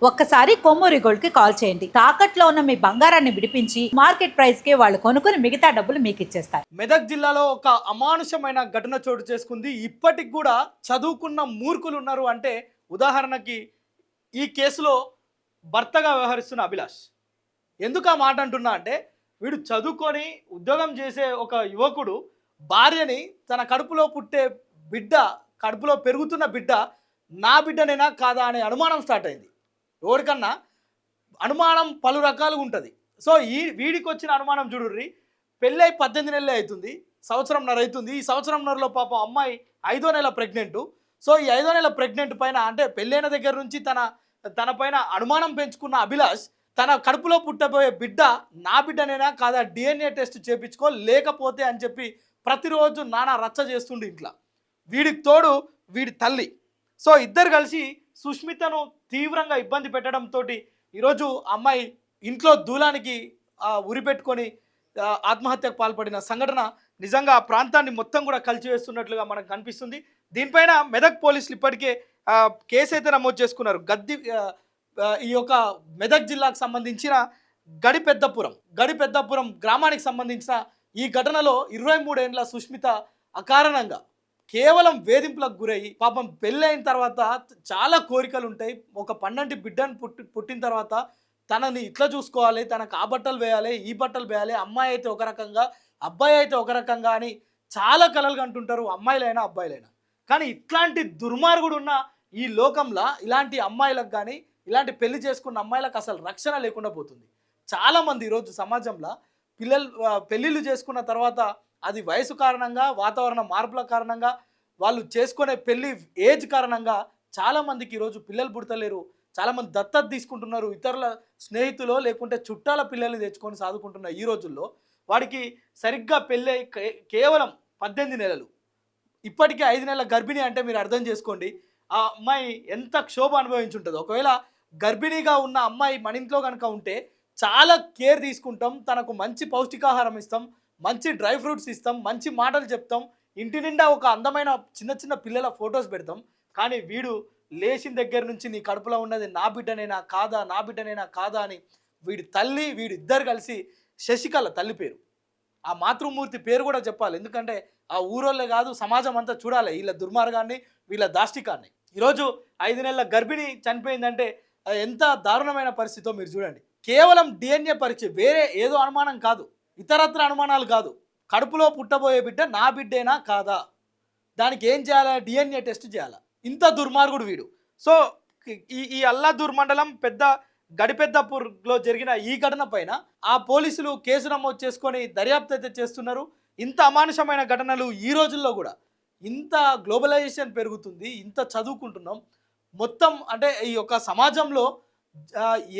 ఒక్కసారి కొమ్మూరి గోల్డ్ కి కాల్ చేయండి. తాకట్లో ఉన్న మీ బంగారాన్ని విడిపించి మార్కెట్ ప్రైస్ కి వాళ్ళు కొనుక్కుని మిగతా డబ్బులు మీకు ఇచ్చేస్తారు. మెదక్ జిల్లాలో ఒక అమానుషమైన ఘటన చోటు చేసుకుంది. ఇప్పటికి కూడా చదువుకున్న మూర్ఖులు ఉన్నారు అంటే ఉదాహరణకి ఈ కేసులో భర్తగా వ్యవహరిస్తున్న అభిలాష్. ఎందుకు ఆ మాట అంటున్నా అంటే వీడు చదువుకొని ఉద్యోగం చేసే ఒక యువకుడు భార్యని తన కడుపులో పుట్టే బిడ్డ, కడుపులో పెరుగుతున్న బిడ్డ నా బిడ్డనేనా కాదా అనే అనుమానం స్టార్ట్ అయింది. ఎవరికన్నా అనుమానం పలు రకాలుగా ఉంటుంది. సో వీడికి వచ్చిన అనుమానం చూడుర్రి. పెళ్ళై 18 నెలలే అవుతుంది, సంవత్సరంన్నర అవుతుంది. ఈ సంవత్సరంన్నరలో పాపం అమ్మాయి 5వ నెల ప్రెగ్నెంట్. సో ఈ 5వ నెల ప్రెగ్నెంట్ పైన అంటే పెళ్ళైన దగ్గర నుంచి తన పైన అనుమానం పెంచుకున్న అభిలాష్ తన కడుపులో పుట్టబోయే బిడ్డ నా బిడ్డనేనా కాదా DNA టెస్ట్ చేయించుకో లేకపోతే అని చెప్పి ప్రతిరోజు నానా రచ్చ చేస్తుండే ఇంట్లో. వీడికి తోడు వీడి తల్లి. సో ఇద్దరు కలిసి సుష్మితను తీవ్రంగా ఇబ్బంది పెట్టడంతో ఈరోజు అమ్మాయి ఇంట్లో దూలానికి ఉరిపెట్టుకొని ఆత్మహత్యకు పాల్పడిన సంఘటన నిజంగా ఆ ప్రాంతాన్ని మొత్తం కూడా కలిచివేస్తున్నట్లుగా మనకు కనిపిస్తుంది. దీనిపైన మెదక్ పోలీసులు ఇప్పటికే కేసు అయితే నమోదు చేసుకున్నారు. ఈ యొక్క మెదక్ జిల్లాకు సంబంధించిన గడిపెద్దపురం గ్రామానికి సంబంధించిన ఈ ఘటనలో 23 ఏళ్ల సుష్మిత అకారణంగా కేవలం వేధింపులకు గురయ్యి పాపం పెళ్ళైన తర్వాత చాలా కోరికలు ఉంటాయి. ఒక పన్నంటి బిడ్డను పుట్టిన తర్వాత తనని ఇట్లా చూసుకోవాలి, తనకు ఆ బట్టలు వేయాలి, ఈ బట్టలు వేయాలి, అమ్మాయి అయితే ఒక రకంగా అబ్బాయి అయితే ఒక రకంగా అని చాలా కలలు కంటుంటారు అమ్మాయిలైనా అబ్బాయిలైనా. కానీ ఇట్లాంటి దుర్మార్గుడు ఉన్న ఈ లోకంలో ఇలాంటి అమ్మాయిలకు కానీ ఇలాంటి పెళ్లి చేసుకున్న అమ్మాయిలకు అసలు రక్షణ లేకుండా పోతుంది. చాలామంది ఈరోజు సమాజంలో పెళ్ళిళ్ళు చేసుకున్న తర్వాత అది వయసు కారణంగా, వాతావరణ మార్పుల కారణంగా, వాళ్ళు చేసుకునే పెళ్లి ఏజ్ కారణంగా చాలామందికి ఈరోజు పిల్లలు పుడతలేరు. చాలామంది దత్తత తీసుకుంటున్నారు. ఇతరుల స్నేహితులు లేకుంటే చుట్టాల పిల్లల్ని తెచ్చుకొని సాదుకుంటున్న ఈ రోజుల్లో వాడికి సరిగ్గా పెళ్ళి కేవలం 18 నెలలు, ఇప్పటికే 5 నెలల గర్భిణి అంటే మీరు అర్థం చేసుకోండి ఆ అమ్మాయి ఎంత క్షోభ అనుభవించుంటుందో. ఒకవేళ గర్భిణీగా ఉన్న అమ్మాయి మన ఇంట్లో కనుక ఉంటే చాలా కేర్ తీసుకుంటాం, తనకు మంచి పౌష్టికాహారం ఇస్తాం, మంచి డ్రై ఫ్రూట్స్ ఇస్తాం, మంచి మాటలు చెప్తాం, ఇంటి నిండా ఒక అందమైన చిన్న పిల్లల ఫొటోస్ పెడతాం. కానీ వీడు లేచిన దగ్గర నుంచి నీ కడుపులో ఉన్నది నా బిడ్డనేనా కాదా అని వీడి తల్లి వీడిద్దరు కలిసి శశికళ తల్లి పేరు, ఆ మాతృమూర్తి పేరు కూడా చెప్పాలి. ఎందుకంటే ఆ ఊరోళ్ళే కాదు సమాజం అంతా చూడాలి వీళ్ళ దుర్మార్గాన్ని, వీళ్ళ దాష్టికాన్ని. ఈరోజు 5 నెలల గర్భిణి చనిపోయిందంటే ఎంత దారుణమైన పరిస్థితో మీరు చూడండి. కేవలం DNA పరీక్ష, వేరే ఏదో అనుమానం కాదు, ఇతరత్ర అనుమానాలు కాదు. కడుపులో పుట్టబోయే బిడ్డ నా బిడ్డేనా కాదా, దానికి ఏం చేయాలి? DNA టెస్ట్ చేయాలి. ఇంత దుర్మార్గుడు వీడు. సో ఈ అల్లాదూర్ మండలం గడిపెద్దపూర్లో జరిగిన ఈ ఘటన పైన ఆ పోలీసులు కేసు నమోదు చేసుకొని దర్యాప్తు అయితే చేస్తున్నారు. ఇంత అమానుషమైన ఘటనలు ఈ రోజుల్లో కూడా, ఇంత గ్లోబలైజేషన్ పెరుగుతుంది, ఇంత చదువుకుంటున్నాం మొత్తం అంటే ఈ యొక్క సమాజంలో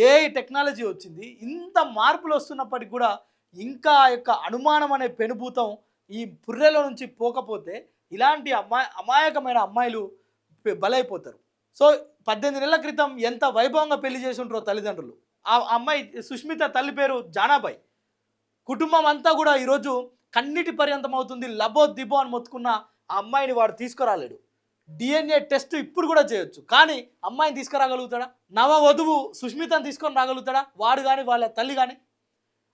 AI టెక్నాలజీ వచ్చింది, ఇంత మార్పులు వస్తున్నప్పటికీ కూడా ఇంకా యొక్క అనుమానం అనే పెనుభూతం ఈ పుర్రెలో నుంచి పోకపోతే ఇలాంటి అమాయకమైన అమ్మాయిలు బలైపోతారు. సో 18 నెలల క్రితం ఎంత వైభవంగా పెళ్లి చేసి ఉంటారో తల్లిదండ్రులు. ఆ అమ్మాయి సుష్మిత తల్లి పేరు జానాబాయ్. కుటుంబం అంతా కూడా ఈరోజు కన్నీటి పర్యంతం అవుతుంది. లబో దిబో అని మొత్తుకున్న ఆ అమ్మాయిని వాడు తీసుకురాలేడు. DNA టెస్ట్ ఇప్పుడు కూడా చేయొచ్చు, కానీ అమ్మాయిని తీసుకురాగలుగుతాడా? నవ వధువు సుష్మితను తీసుకొని రాగలుగుతాడా వాడు కానీ వాళ్ళ తల్లి కానీ?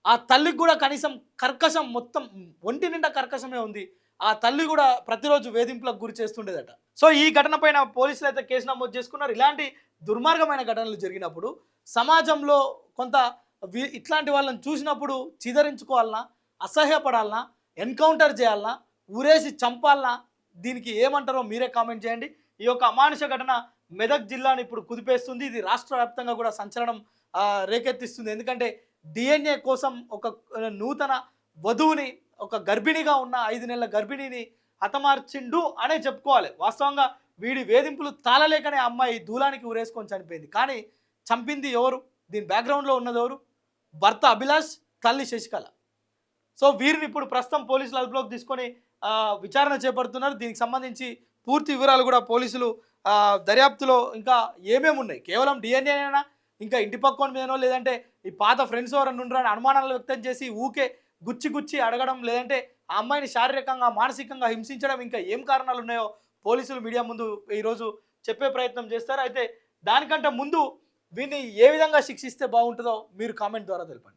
ఆ తల్లికి కూడా కనీసం కర్కశం, మొత్తం ఒంటి నిండా కర్కశమే ఉంది. ఆ తల్లి కూడా ప్రతిరోజు వేధింపులకు గురి చేస్తుండేదట. సో ఈ ఘటన పైన పోలీసులు అయితే కేసు నమోదు చేసుకున్నారు. ఇలాంటి దుర్మార్గమైన ఘటనలు జరిగినప్పుడు సమాజంలో కొంత ఇట్లాంటి వాళ్ళని చూసినప్పుడు చిదరించుకోవాలన్నా, అసహ్యపడాలన్నా, ఎన్కౌంటర్ చేయాలన్నా, ఊరేసి చంపాలన్నా, దీనికి ఏమంటారో మీరే కామెంట్ చేయండి. ఈ యొక్క అమానుష ఘటన మెదక్ జిల్లాని ఇప్పుడు కుదిపేస్తుంది. ఇది రాష్ట్ర వ్యాప్తంగా కూడా సంచలనం రేకెత్తిస్తుంది. ఎందుకంటే DNA కోసం ఒక నూతన వధువుని, ఒక గర్భిణిగా ఉన్న 5 నెలల గర్భిణిని హతమార్చిండు అనే చెప్పుకోవాలి. వాస్తవంగా వీడి వేధింపులు తాళలేకనే అమ్మాయి దూలానికి ఊరేసుకొని చనిపోయింది. కానీ చంపింది ఎవరు? దీని బ్యాక్గ్రౌండ్లో ఉన్నది ఎవరు? భర్త అభిలాష్, తల్లి శశికళ. సో వీరిని ఇప్పుడు ప్రస్తుతం పోలీసులు అదుపులోకి తీసుకొని విచారణ చేపడుతున్నారు. దీనికి సంబంధించి పూర్తి వివరాలు కూడా పోలీసులు దర్యాప్తులో ఇంకా ఏమేమి ఉన్నాయి, కేవలం DNA అయినా, ఇంకా ఇంటి పక్కన మీదనో, లేదంటే ఈ పాత ఫ్రెండ్స్ ఎవరైనా ఉండరని అనుమానాలు వ్యక్తం చేసి ఊకే గుచ్చి అడగడం, లేదంటే ఆ అమ్మాయిని శారీరకంగా మానసికంగా హింసించడం, ఇంకా ఏం కారణాలు ఉన్నాయో పోలీసులు మీడియా ముందు ఈరోజు చెప్పే ప్రయత్నం చేస్తారు. అయితే దానికంటే ముందు వీడిని ఏ విధంగా శిక్షిస్తే బాగుంటుందో మీరు కామెంట్ ద్వారా తెలపండి.